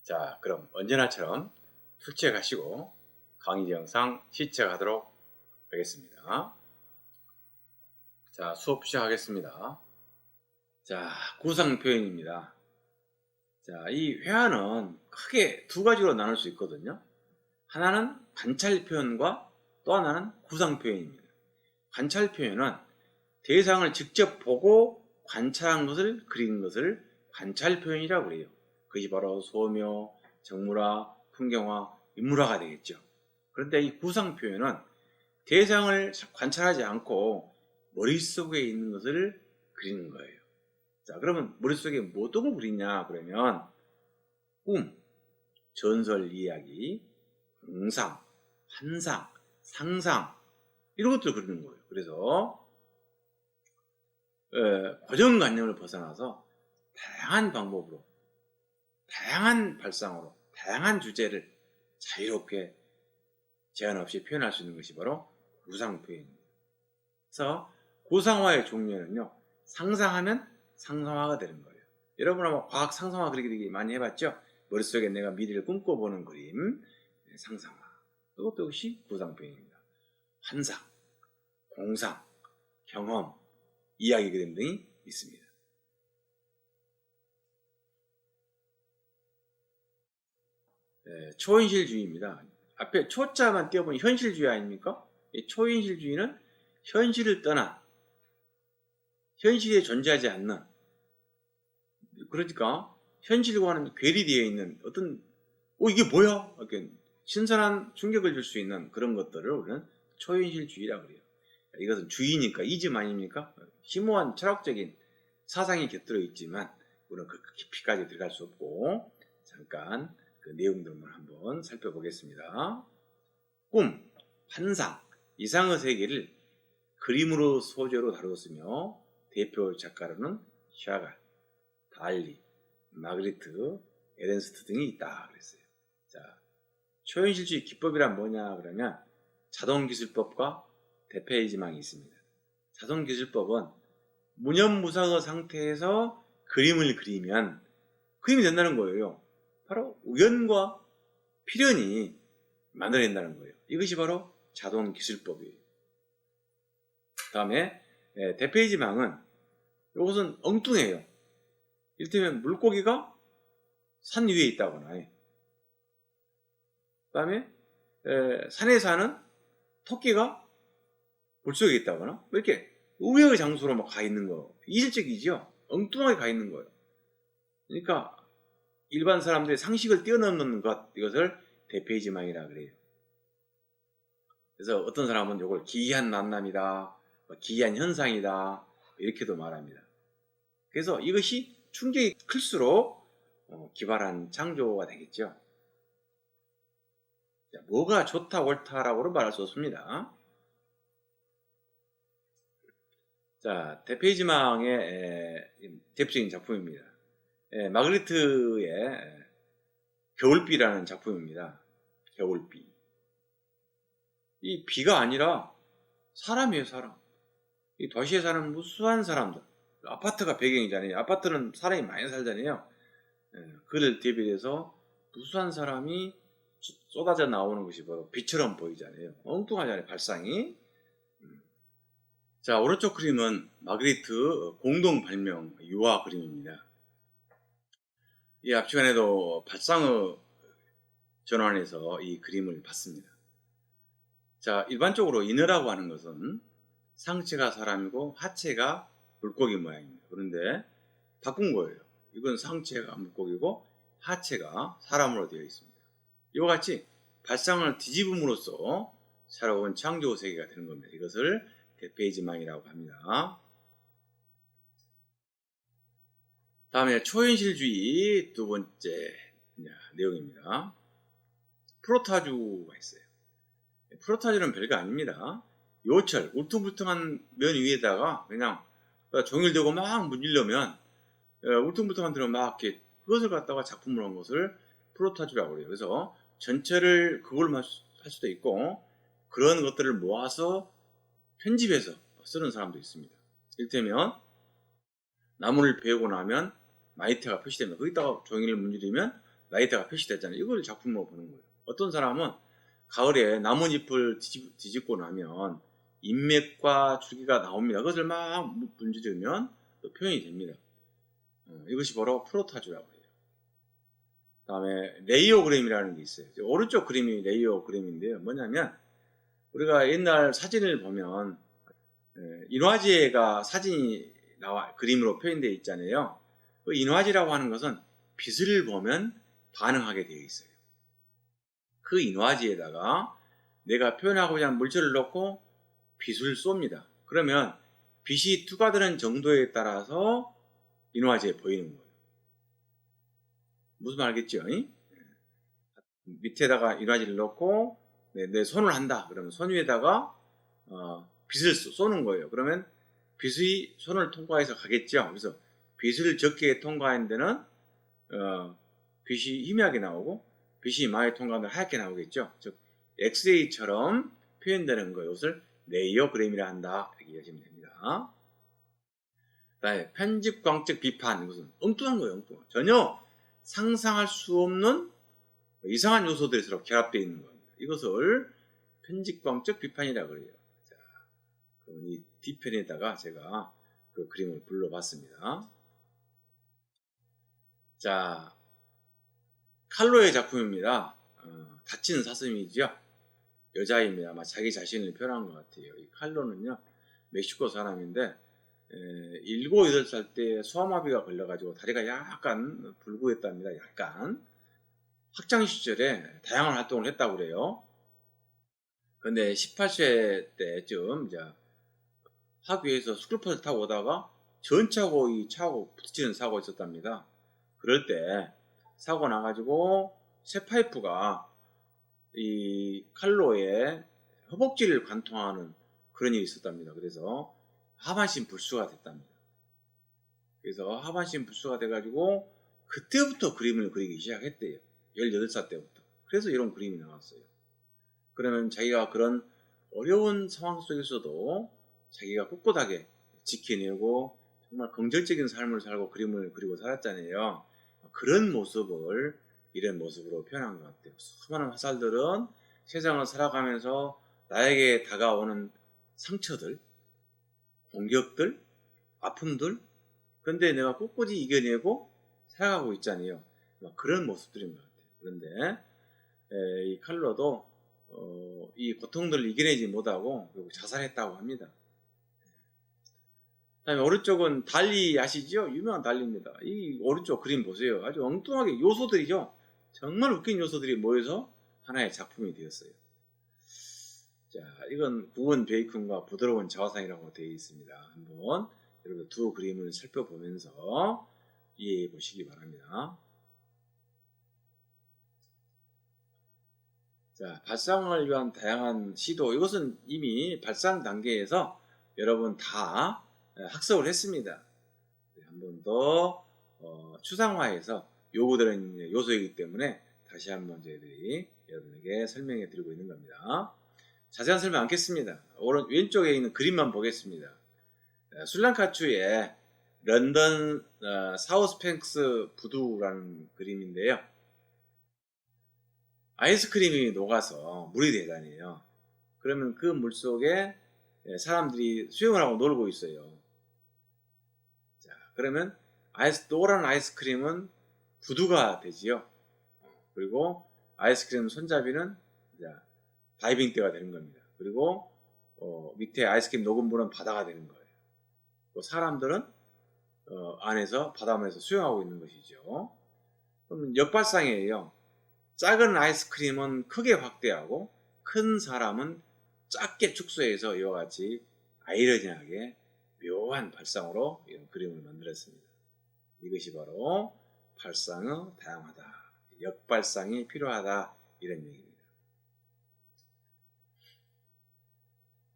자, 그럼 언제나처럼 출첵하시고 강의 영상 시청하도록 하겠습니다. 자, 수업 시작하겠습니다. 자, 구상 표현입니다. 자, 이 회화는 크게 두 가지로 나눌 수 있거든요. 하나는 관찰 표현과 또 하나는 구상 표현입니다. 관찰 표현은 대상을 직접 보고 관찰한 것을 그린 것을 관찰 표현이라고 그래요. 그것이 바로 소묘, 정물화, 풍경화, 인물화가 되겠죠. 그런데 이 구상 표현은 대상을 관찰하지 않고 머릿속에 있는 것을 그리는 거예요. 자, 그러면 머릿속에 어떤 걸 그리냐 그러면 꿈, 전설 이야기, 공상, 환상, 상상 이런 것들을 그리는 거예요. 그래서 고정관념을 벗어나서 다양한 방법으로, 다양한 발상으로, 다양한 주제를 자유롭게 제한 없이 표현할 수 있는 것이 바로 구상 표현입니다. 그래서 구상화의 종류는요, 상상하면 상상화가 되는 거예요. 여러분 아마 과학 상상화 그리기 많이 해봤죠? 머릿속에 내가 미래를 꿈꿔보는 그림, 상상화. 이것도 역시 구상 표현입니다. 환상, 공상, 경험, 이야기 그림 등이 있습니다. 초현실주의입니다. 앞에 초자만 띄워보니 현실주의 아닙니까? 이 초현실주의는 현실을 떠나 현실에 존재하지 않는, 그러니까 현실과는 괴리되어 있는 어떤 이게 뭐야? 이렇게 신선한 충격을 줄 수 있는 그런 것들을 우리는 초현실주의라고 그래요. 이것은 주의니까 이즘 아닙니까? 심오한 철학적인 사상이 곁들여 있지만 우리는 그 깊이까지 들어갈 수 없고 잠깐 그 내용들만 한번 살펴보겠습니다. 꿈, 환상, 이상의 세계를 그림으로 소재로 다루었으며 대표 작가로는 샤갈, 달리, 마그리트, 에른스트 등이 있다 그랬어요. 자, 초현실주의 기법이란 뭐냐 그러면 자동기술법과 대페이지망이 있습니다. 자동기술법은 무념무상의 상태에서 그림을 그리면 그림이 된다는 거예요. 바로 우연과 필연이 만들어낸다는 거예요. 이것이 바로 자동기술법이에요. 그 다음에 대페이지망은 이것은 엉뚱해요. 이를테면 물고기가 산 위에 있다거나, 그 다음에 산에 사는 토끼가 물속에 있다거나, 이렇게 의외의 장소로 막 가 있는 거, 이질적이죠. 엉뚱하게 가 있는 거예요. 그러니까 일반 사람들의 상식을 뛰어넘는 것, 이것을 대페이지망이라 그래요. 그래서 어떤 사람은 이걸 기이한 만남이다, 기이한 현상이다, 이렇게도 말합니다. 그래서 이것이 충격이 클수록 기발한 창조가 되겠죠. 자, 뭐가 좋다 옳다라고는 말할 수 없습니다. 자, 대페이지망의 대표적인 작품입니다. 마그리트의 겨울비라는 작품입니다. 겨울비. 이 비가 아니라 사람이에요, 사람. 이 도시에 사는 무수한 사람들. 아파트가 배경이잖아요. 아파트는 사람이 많이 살잖아요. 그를 대비해서 무수한 사람이 쏟아져 나오는 것이 바로 비처럼 보이잖아요. 엉뚱하잖아요, 발상이. 자, 오른쪽 그림은 마그리트 공동 발명 유화 그림입니다. 이 앞 시간에도 발상의 전환에서 이 그림을 봤습니다. 자, 일반적으로 인어라고 하는 것은 상체가 사람이고 하체가 물고기 모양입니다. 그런데 바꾼 거예요. 이건 상체가 물고기고 하체가 사람으로 되어 있습니다. 이와 같이 발상을 뒤집음으로써 새로운 창조 세계가 되는 겁니다. 이것을 대페이지망이라고 합니다. 다음에 초현실주의 두 번째 내용입니다. 프로타주가 있어요. 프로타주는 별거 아닙니다. 요철, 울퉁불퉁한 면 위에다가 그냥 종이를 대고 막 문지르면 울퉁불퉁한 대로 막 이렇게 그것을 갖다가 작품으로 한 것을 프로타주라고 그래요. 그래서 전체를 그걸로 할 수도 있고 그런 것들을 모아서 편집해서 쓰는 사람도 있습니다. 이를테면 나무를 베고 나면 마이테가 표시됩니다. 거기다가 종이를 문지르면 나이대가 표시됐잖아요. 이걸 작품으로 보는 거예요. 어떤 사람은 가을에 나뭇잎을 뒤집고 나면 인맥과 줄기가 나옵니다. 그것을 막 문지르면 또 표현이 됩니다. 이것이 바로 프로타주라고 해요. 다음에 레이오그램이라는 게 있어요. 오른쪽 그림이 레이오그램인데요. 뭐냐면 우리가 옛날 사진을 보면 인화지가 사진이 나와 그림으로 표현되어 있잖아요. 그 인화지라고 하는 것은 빛을 보면 반응하게 되어 있어요. 그 인화지에다가 내가 표현하고자 하는 물질을 넣고 빛을 쏩니다. 그러면 빛이 투과되는 정도에 따라서 인화지에 보이는 거예요. 무슨 말 알겠죠? 밑에다가 인화지를 넣고 내 손을 한다. 그러면 손 위에다가 빛을 쏘는 거예요. 그러면 빛이 손을 통과해서 가겠죠. 그래서 빛을 적게 통과하는 데는 빛이 희미하게 나오고 빛이 많이 통과하면 하얗게 나오겠죠. 즉 엑스레이처럼 표현되는 거예요. 이것을 레이어그램이라 한다. 이렇게 이해하시면 됩니다. 그다음에 편집광적 비판. 이것은 엉뚱한 거예요. 엉뚱한. 전혀 상상할 수 없는 이상한 요소들이 서로 결합되어 있는 겁니다. 이것을 편집광적 비판이라고 그래요. 자, 그럼 이 뒤편에다가 제가 그 그림을 불러봤습니다. 자, 칼로의 작품입니다. 다친 사슴이죠. 여자입니다. 아마 자기 자신을 표현한 것 같아요. 이 칼로는요, 멕시코 사람인데 7, 8살 때 소아마비가 걸려가지고 다리가 약간 불구했답니다. 약간. 학창 시절에 다양한 활동을 했다고 그래요. 근데 18세 때쯤 이제 학교에서 스쿨버스 타고 오다가 전차고 이 차하고 부딪히는 사고가 있었답니다. 그럴 때 사고 나가지고 쇠 파이프가 이 칼로의 허벅지를 관통하는 그런 일이 있었답니다. 그래서 하반신 불수가 됐답니다. 그래서 하반신 불수가 돼가지고 그때부터 그림을 그리기 시작했대요. 18살 때부터. 그래서 이런 그림이 나왔어요. 그러면 자기가 그런 어려운 상황 속에서도 자기가 꿋꿋하게 지켜내고 정말 긍정적인 삶을 살고 그림을 그리고 살았잖아요. 그런 모습을 이런 모습으로 표현한 것 같아요. 수많은 화살들은 세상을 살아가면서 나에게 다가오는 상처들, 공격들, 아픔들, 근데 내가 꿋꿋이 이겨내고 살아가고 있잖아요. 그런 모습들인 것 같아요. 그런데 이 칼로도 이 고통들을 이겨내지 못하고 결국 자살했다고 합니다. 다음에 오른쪽은 달리 아시죠? 유명한 달리입니다. 이 오른쪽 그림 보세요. 아주 엉뚱하게 요소들이죠. 정말 웃긴 요소들이 모여서 하나의 작품이 되었어요. 자, 이건 구운 베이컨과 부드러운 자화상이라고 되어 있습니다. 한번 여러분 두 그림을 살펴보면서 이해해 보시기 바랍니다. 자, 발상을 위한 다양한 시도. 이것은 이미 발상 단계에서 여러분 다 학습을 했습니다. 한 번 더 추상화해서 요구되는 요소이기 때문에 다시 한번 저희들이 여러분에게 설명해 드리고 있는 겁니다. 자세한 설명 않겠습니다. 왼쪽에 있는 그림만 보겠습니다. 술랑카추의 런던 사우스팽크스 부두라는 그림인데요. 아이스크림이 녹아서 물이 되잖아요. 그러면 그 물 속에 사람들이 수영을 하고 놀고 있어요. 자, 그러면 노란 아이스크림은 부두가 되지요. 그리고 아이스크림 손잡이는 이제 다이빙대가 되는 겁니다. 그리고 밑에 아이스크림 녹은 물은 바다가 되는 거예요. 또 사람들은 안에서 바닷물에서 수영하고 있는 것이죠. 그럼 역발상이에요. 작은 아이스크림은 크게 확대하고 큰 사람은 작게 축소해서 이와 같이 아이러니하게 묘한 발상으로 이런 그림을 만들었습니다. 이것이 바로 발상의 다양하다, 역발상이 필요하다 이런 얘기입니다.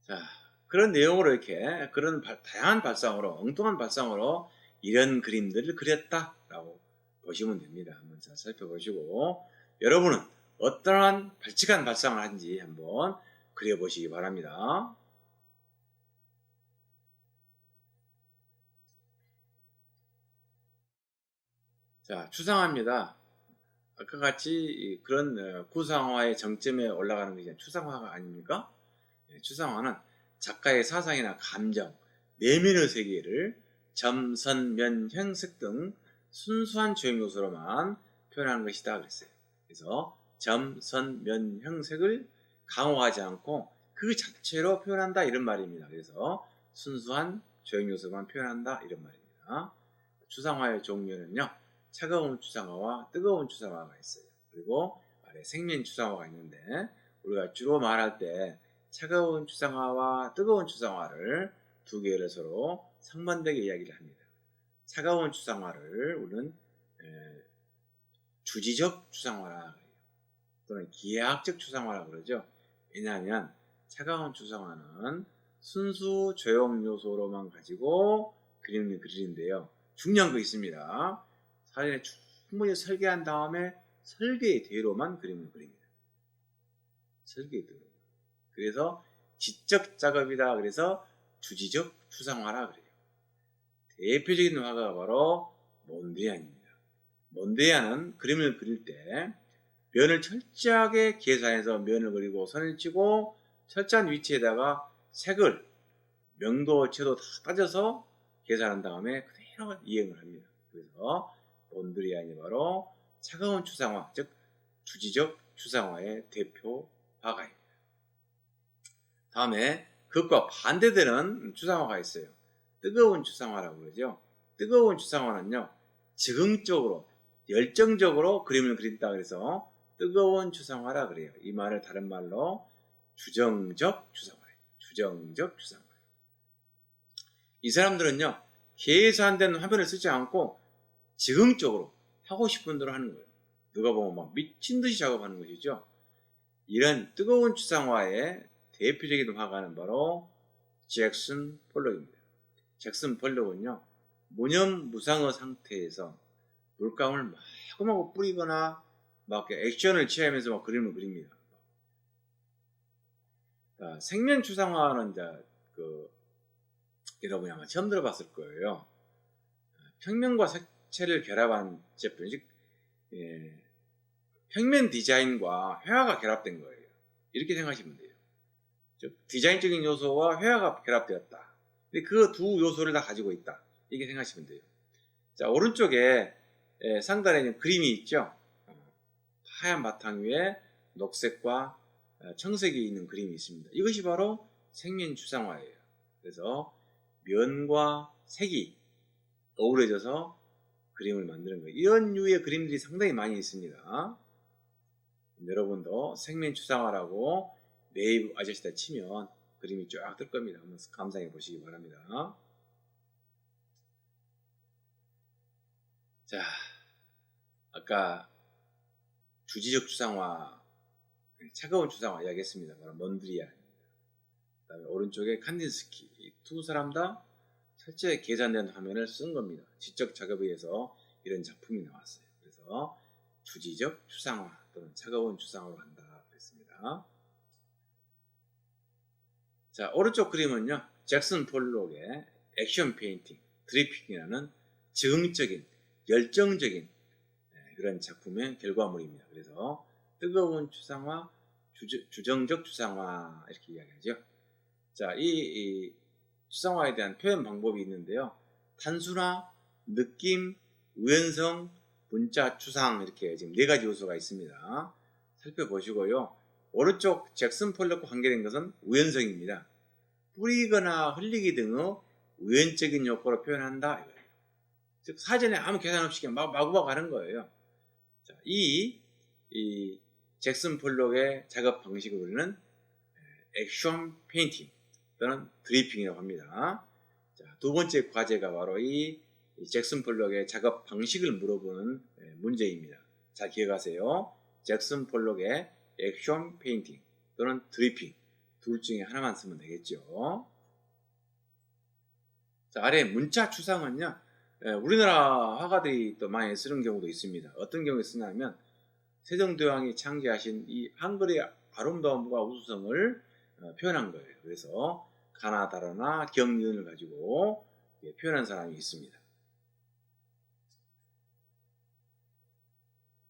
자, 그런 내용으로 이렇게 그런 다양한 발상으로 엉뚱한 발상으로 이런 그림들을 그렸다라고 보시면 됩니다. 한번 잘 살펴보시고 여러분은 어떠한 발칙한 발상을 하는지 한번 그려보시기 바랍니다. 자, 추상화입니다. 아까 같이 그런 구상화의 정점에 올라가는 것이 추상화가 아닙니까? 추상화는 작가의 사상이나 감정, 내면의 세계를 점, 선, 면, 형색 등 순수한 조형 요소로만 표현하는 것이다 그랬어요. 그래서 점, 선, 면, 형색을 강화하지 않고 그 자체로 표현한다 이런 말입니다. 그래서 순수한 조형 요소만 표현한다 이런 말입니다. 추상화의 종류는요, 차가운 추상화와 뜨거운 추상화가 있어요. 그리고 아래 생면 추상화가 있는데, 우리가 주로 말할 때 차가운 추상화와 뜨거운 추상화를 두 개를 서로 상반되게 이야기를 합니다. 차가운 추상화를 우리는 주지적 추상화라 그래요. 또는 기하학적 추상화라 그러죠. 왜냐하면 차가운 추상화는 순수 조형 요소로만 가지고 그림을 그리는데요. 중요한 거 있습니다. 사진에 충분히 설계한 다음에 설계의 대로만 그림을 그립니다. 설계의 대로. 그래서 지적 작업이다. 그래서 주지적 추상화라 그래요. 대표적인 화가가 바로 몬드리안입니다. 몬드리안은 그림을 그릴 때 면을 철저하게 계산해서 면을 그리고 선을 치고 철저한 위치에다가 색을 명도, 채도 다 따져서 계산한 다음에 그대로 이행을 합니다. 그래서 몬드리안이 바로 차가운 추상화, 즉 주지적 추상화의 대표 화가입니다. 다음에 그것과 반대되는 추상화가 있어요. 뜨거운 추상화라고 그러죠. 뜨거운 추상화는요, 즉흥적으로 열정적으로 그림을 그린다 그래서 뜨거운 추상화라 그래요. 이 말을 다른 말로 주정적 추상화예요. 주정적 추상화. 이 사람들은요, 계산된 화면을 쓰지 않고 즉흥적으로 하고 싶은 대로 하는 거예요. 누가 보면 막 미친 듯이 작업하는 것이죠. 이런 뜨거운 추상화의 대표적인 화가는 바로 잭슨 폴록입니다. 잭슨 폴록은요, 무념무상의 상태에서 물감을 마구마구 뿌리거나 막 액션을 취하면서 막 그림을 그립니다. 자, 생면 추상화는 이제 여러분이 아마 처음 들어봤을 거예요. 평면과 색채를 결합한 제품, 즉 평면 디자인과 회화가 결합된 거예요. 이렇게 생각하시면 돼요. 즉 디자인적인 요소와 회화가 결합되었다. 그 두 요소를 다 가지고 있다. 이렇게 생각하시면 돼요. 자, 오른쪽에 상단에 그림이 있죠. 하얀 바탕 위에 녹색과 청색이 있는 그림이 있습니다. 이것이 바로 생면 추상화예요. 그래서 면과 색이 어우러져서 그림을 만드는 거예요. 이런 류의 그림들이 상당히 많이 있습니다. 여러분도 생면 추상화라고 네이버 아저씨다 치면 그림이 쫙 뜰 겁니다. 한번 감상해 보시기 바랍니다. 자, 아까 주지적 추상화, 차가운 추상화 이야기했습니다. 바로 몬드리안입니다. 그다음에 오른쪽에 칸딘스키, 이 두 사람 다 철저히 계산된 화면을 쓴 겁니다. 지적 작업에 의해서 이런 작품이 나왔어요. 그래서 주지적 추상화 또는 차가운 추상화로 한다 그랬습니다. 자, 오른쪽 그림은요, 잭슨 폴록의 액션 페인팅, 드리핑이라는 즉흥적인, 열정적인 그런 작품의 결과물입니다. 그래서 뜨거운 추상화, 주정적 추상화 이렇게 이야기하죠. 자, 이 추상화에 대한 표현 방법이 있는데요. 단순화, 느낌, 우연성, 문자, 추상 이렇게 지금 네 가지 요소가 있습니다. 살펴보시고요. 오른쪽 잭슨 폴록과 관계된 것은 우연성입니다. 뿌리거나 흘리기 등의 우연적인 효과로 표현한다 이거예요. 즉 사전에 아무 계산 없이 그냥 마구마구 하는 거예요. 자, 이 잭슨 폴록의 작업 방식을 우리는 액션 페인팅 또는 드리핑이라고 합니다. 자, 두 번째 과제가 바로 이 잭슨 폴록의 작업 방식을 물어보는 문제입니다. 잘 기억하세요. 잭슨 폴록의 액션 페인팅 또는 드리핑 둘 중에 하나만 쓰면 되겠죠. 자, 아래 문자 추상은요, 우리나라 화가들이 또 많이 쓰는 경우도 있습니다. 어떤 경우에 쓰냐면 세종대왕이 창제하신 이 한글의 아름다움과 우수성을 표현한 거예요. 그래서 가나다라나 경리은을 가지고 표현한 사람이 있습니다.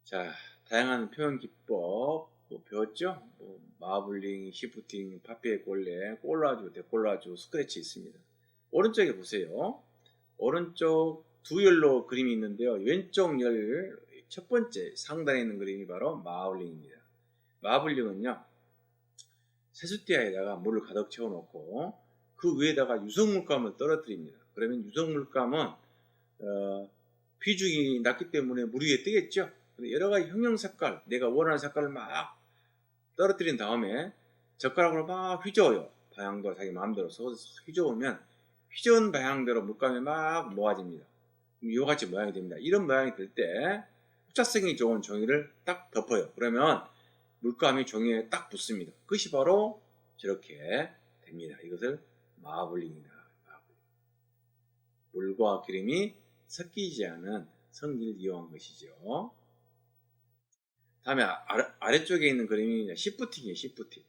자, 다양한 표현 기법 뭐 배웠죠? 뭐 마블링, 시프팅, 파피에 꼴레, 꼴라주, 데콜라주, 스크래치 있습니다. 오른쪽에 보세요. 오른쪽 두 열로 그림이 있는데요. 왼쪽 열 첫 번째 상단에 있는 그림이 바로 마블링입니다. 마블링은요, 세숫대야에다가 물을 가득 채워놓고 그 위에다가 유성물감을 떨어뜨립니다. 그러면 유성물감은 비중이 낮기 때문에 물 위에 뜨겠죠. 여러 가지 형형 색깔, 내가 원하는 색깔을 막 떨어뜨린 다음에 젓가락으로 막 휘저어요. 방향도 자기 마음대로 휘저으면 휘저은 방향대로 물감이 막 모아집니다. 이와 같이 모양이 됩니다. 이런 모양이 될 때 흡착성이 좋은 종이를 딱 덮어요. 그러면 물감이 종이에 딱 붙습니다. 그것이 바로 저렇게 됩니다. 이것을 마블링이다. 물과 기름이 섞이지 않은 성질을 이용한 것이죠. 다음에 아래쪽에 있는 그림이 시프팅이에요. 시프팅.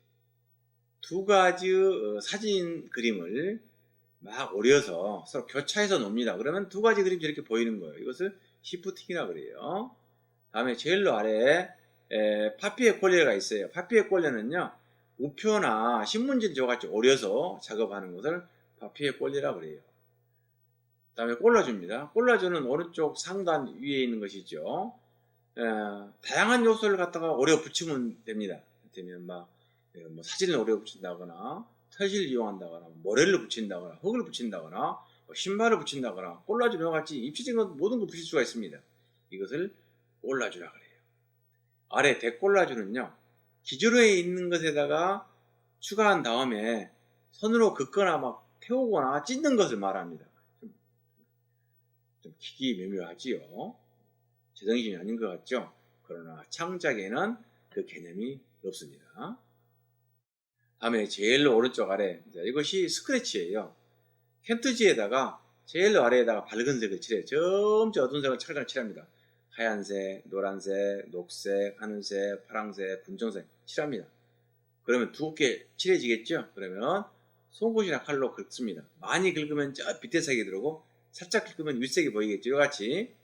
두 가지 사진 그림을 막 오려서 서로 교차해서 놉니다. 그러면 두 가지 그림이 이렇게 보이는 거예요. 이것을 시프팅이라고 그래요. 다음에 제일로 아래에 파피에 꼴레가 있어요. 파피에 꼴레는요, 우표나 신문지와 같이 오려서 작업하는 것을 파피에 꼴레라고 그래요. 다음에 꼴라주입니다. 꼴라주는 오른쪽 상단 위에 있는 것이죠. 다양한 요소를 갖다가 오려 붙이면 됩니다. 되면 뭐 사진을 오려 붙인다거나, 터지를 이용한다거나, 모래를 붙인다거나, 흙을 붙인다거나, 신발을 붙인다거나, 꼴라주와 같이 입체적인 모든 걸 붙일 수가 있습니다. 이것을 꼴라주라 그래요. 아래 데꼴라주는요, 기존에 있는 것에다가 추가한 다음에 손으로 긋거나 막 태우거나 찢는 것을 말합니다. 좀 기기묘묘하지요. 제정신이 아닌 것 같죠? 그러나 창작에는 그 개념이 없습니다. 다음에 제일 오른쪽 아래, 이것이 스크래치예요. 캔트지에다가 제일 아래에다가 밝은 색을 칠해요. 점점 어두운 색을 찰랑 칠합니다. 하얀색, 노란색, 녹색, 하늘색, 파란색, 분홍색 칠합니다. 그러면 두껍게 칠해지겠죠? 그러면 송곳이나 칼로 긁습니다. 많이 긁으면 저 밑에 색이 들어오고 살짝 긁으면 윗색이 보이겠죠? 이같이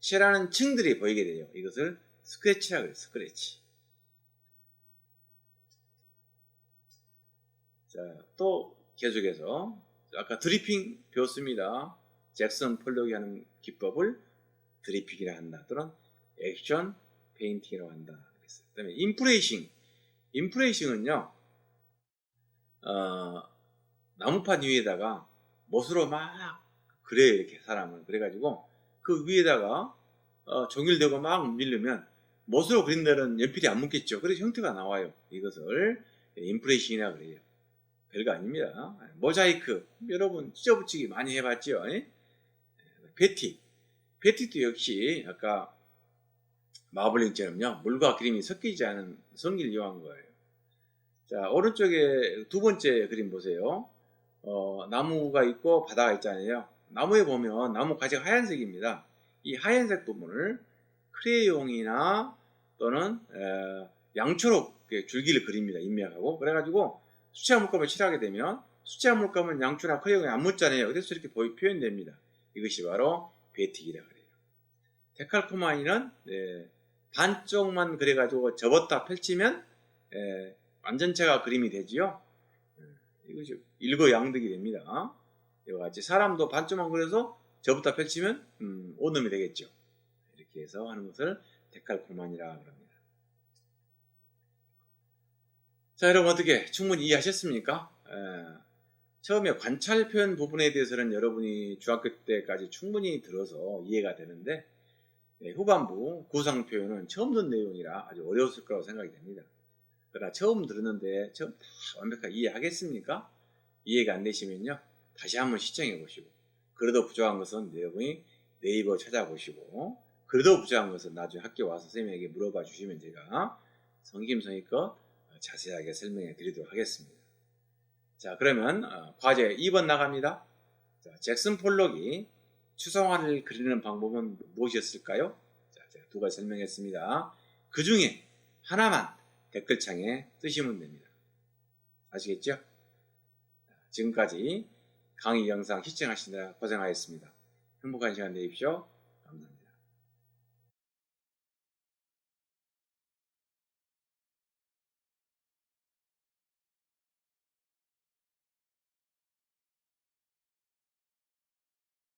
칠하는 층들이 보이게 돼요. 이것을 스크래치라고 해요. 스크래치. 자, 또 계속해서 아까 드리핑 배웠습니다. 잭슨 폴록이 하는 기법을 드리핑이라 한다. 또는 액션 페인팅이라고 한다. 그 다음에 인프레이싱. 인프레이싱은요, 나무판 위에다가 못으로 막 그래요. 이렇게 사람을. 그래가지고 그 위에다가 종이를 대고 막 밀르면 못으로 그린 데는 연필이 안 묻겠죠. 그래서 형태가 나와요. 이것을 인프레이싱이라고 그래요. 별거 아닙니다. 모자이크. 여러분 찢어붙이기 많이 해봤죠. 베티. 베티도 역시 아까 마블링처럼요, 물과 그림이 섞이지 않은 성질을 이용한 거예요. 자, 오른쪽에 두 번째 그림 보세요. 나무가 있고 바다가 있잖아요. 나무에 보면 나무 가지가 하얀색입니다. 이 하얀색 부분을 크레용이나 또는 양초로 줄기를 그립니다. 인맥하고. 그래가지고 수채화 물감을 칠하게 되면 수채화 물감은 양초나 크레용이 안 묻잖아요. 그래서 이렇게 표현됩니다. 이것이 바로 베틱이라고 그래요. 데칼코마니는 반쪽만 그래가지고 접었다 펼치면 완전체가 그림이 되지요. 이것이 일거양득이 됩니다. 이와 같이 사람도 반쪽만 그려서 접었다 펼치면 오놈이 되겠죠. 이렇게 해서 하는 것을 데칼코마니라 합니다. 자, 여러분 어떻게 충분히 이해하셨습니까? 처음에 관찰 표현 부분에 대해서는 여러분이 중학교 때까지 충분히 들어서 이해가 되는데, 후반부 구상 표현은 처음 듣는 내용이라 아주 어려웠을 거라고 생각이 됩니다. 그러나 처음 들었는데 처음 다 완벽하게 이해하겠습니까? 이해가 안 되시면요, 다시 한번 시청해 보시고, 그래도 부족한 것은 여러분이 네이버 찾아보시고, 그래도 부족한 것은 나중에 학교 와서 선생님에게 물어봐 주시면 제가 성심성의껏 자세하게 설명해 드리도록 하겠습니다. 자, 그러면 과제 2번 나갑니다. 자, 잭슨 폴록이 추상화를 그리는 방법은 무엇이었을까요? 자, 제가 두 가지 설명했습니다. 그 중에 하나만 댓글창에 쓰시면 됩니다. 아시겠죠? 지금까지 강의 영상 시청하시느라 고생하셨습니다. 행복한 시간 되십시오.